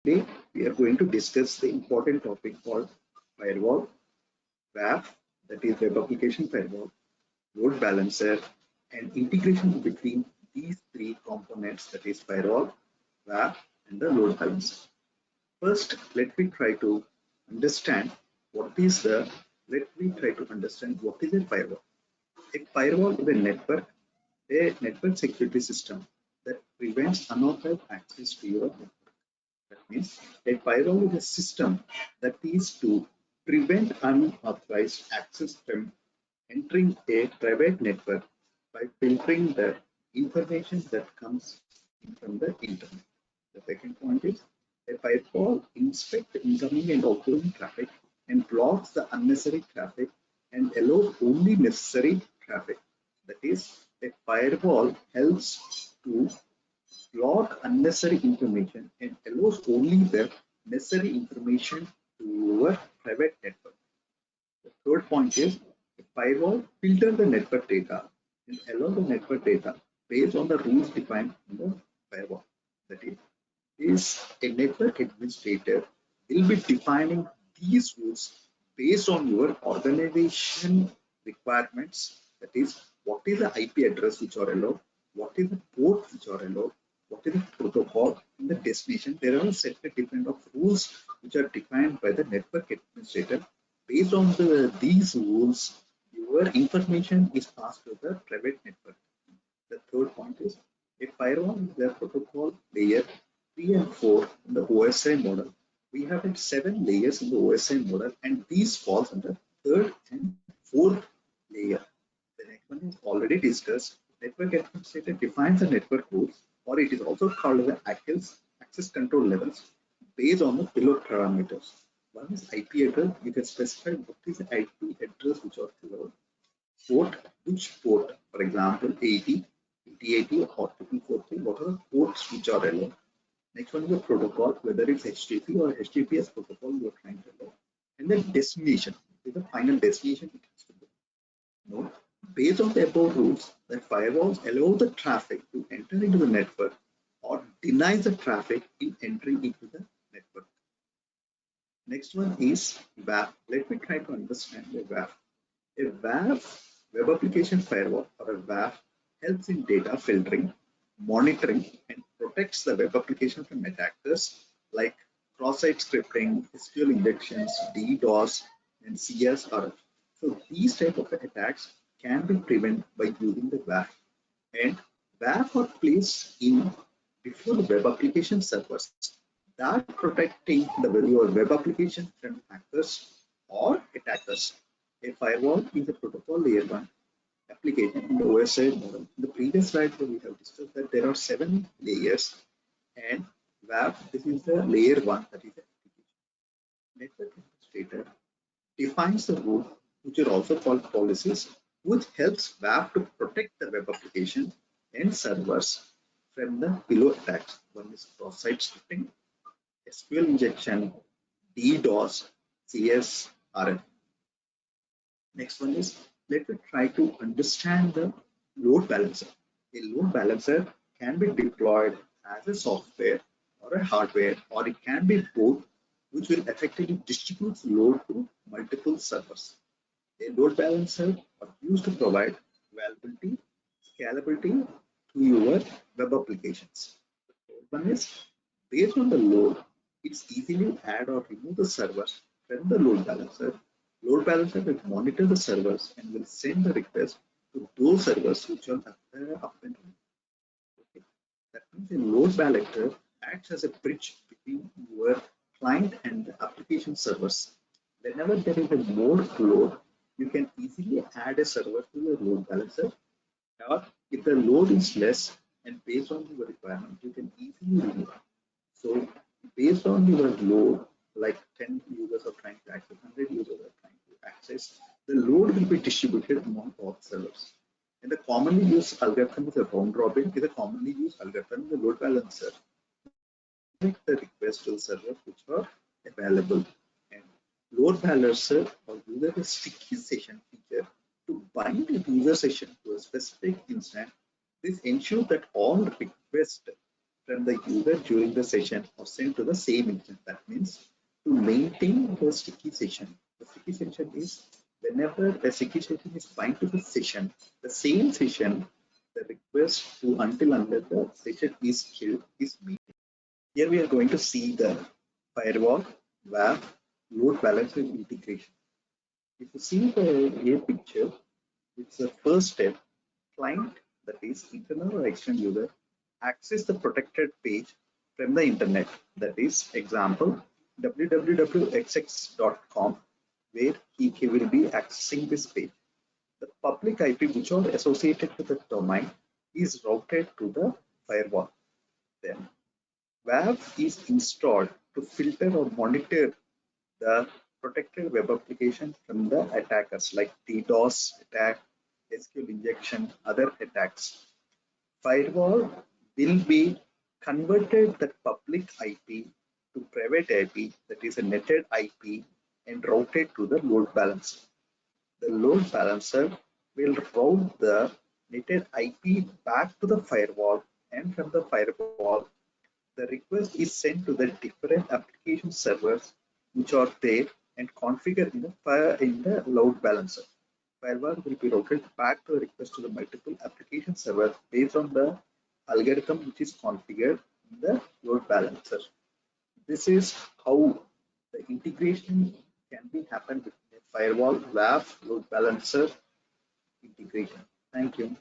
Today we are going to discuss the important topic called firewall, WAF, that is web application firewall, load balancer, and integration between these three components, that is firewall, WAF, and the load balancer. First, let me try to understand what is a firewall. A firewall is a network security system that prevents unauthorized access to your network. That means a firewall is a system that is to prevent unauthorized access from entering a private network by filtering the information that comes in from the internet. The second point is a firewall inspects incoming and outgoing traffic and blocks the unnecessary traffic and allows only necessary traffic. That is, a firewall helps to block unnecessary information and allows only the necessary information to your private network. The third point is a firewall filters the network data and allow the network data based on the rules defined in the firewall. That is a network administrator will be defining these rules based on your organization requirements. That is, what is the IP address which are allowed, what is the port which are allowed, what is the protocol in the destination. There are a set of different of rules which are defined by the network administrator. Based on these rules, your information is passed to the private network. The third point is a firewall is the protocol layer 3 and 4 in the OSI model. We have 7 layers in the OSI model, and these falls under third and fourth layer. The next one is already discussed. Network administrator defines the network rules, or it is also called the access control levels based on the below parameters. One is IP address. You can specify what is the IP address which are allowed. Port, which port, for example, 80, 8080 or 4443, what are the ports which are allowed. Next one is the protocol, whether it's HTTP or HTTPS protocol you are trying to allow. And then destination is the final destination it has to go. Note, based on the above rules, that firewalls allow the traffic to enter into the network or deny the traffic in entering into the network. Next one is WAF. Let me try to understand the WAF. A WAF, web application firewall, or a WAF, helps in data filtering, monitoring, and protects the web application from attackers like cross-site scripting, SQL injections, DDoS, and CSRF. So these type of attacks can be prevented by using the WAF. And WAF are placed in before the web application servers that protecting your web application from hackers or attackers. A firewall is a protocol layer 1 application in the OSI model. In the previous slide, we have discussed that there are 7 layers, and WAF, this is the layer 1, that is the application. Network administrator defines the rules, which are also called policies, which helps WAF to protect the web application and servers from the below attacks. One is cross-site scripting, SQL injection, DDoS, CSRF. Next one is, let me try to understand the load balancer. A load balancer can be deployed as a software or a hardware, or it can be both, which will effectively distribute load to multiple servers. A load balancer are used to provide availability, scalability to your web applications. One is, based on the load, it's easily add or remove the server from the load balancer. Load balancer will monitor the servers and will send the request to those servers which are up and running. Okay. That means a load balancer acts as a bridge between your client and the application servers. Whenever there is a more load, you can easily add a server to the load balancer. Or if the load is less and based on your requirement, you can easily remove it. So based on your load, like 10 users are trying to access, 100 users are trying to access, the load will be distributed among all servers. And the commonly used algorithm is a round robin, is a commonly used algorithm, the load balancer. Make the request to the servers which are available. And load balancer or user a sticky session feature to bind a user session to a specific instance. This ensures that all requests from the user during the session or sent to the same instance. That means to maintain the sticky session. The sticky session is whenever the sticky session is bind to the session, the same session, the request to until under the session is killed is made. Here we are going to see the firewall, WAF, load balancer integration. If you see the A picture, it's the first step. Client, that is internal or external user, access the protected page from the internet. That is example www.xx.com, where he will be accessing this page. The public IP which are associated to the domain is routed to the firewall. Then WAF is installed to filter or monitor the protected web application from the attackers like DDoS attack, SQL injection, other attacks. Firewall will be converted the public IP to private IP, that is a netted IP, and routed to the load balancer. The load balancer will route the netted IP back to the firewall, and from the firewall, the request is sent to the different application servers which are there and configured in the load balancer. Firewall will be routed back to the request to the multiple application servers based on the algorithm which is configured in the load balancer. This is how the integration can be happen with the firewall, WAF, load balancer integration. Thank you.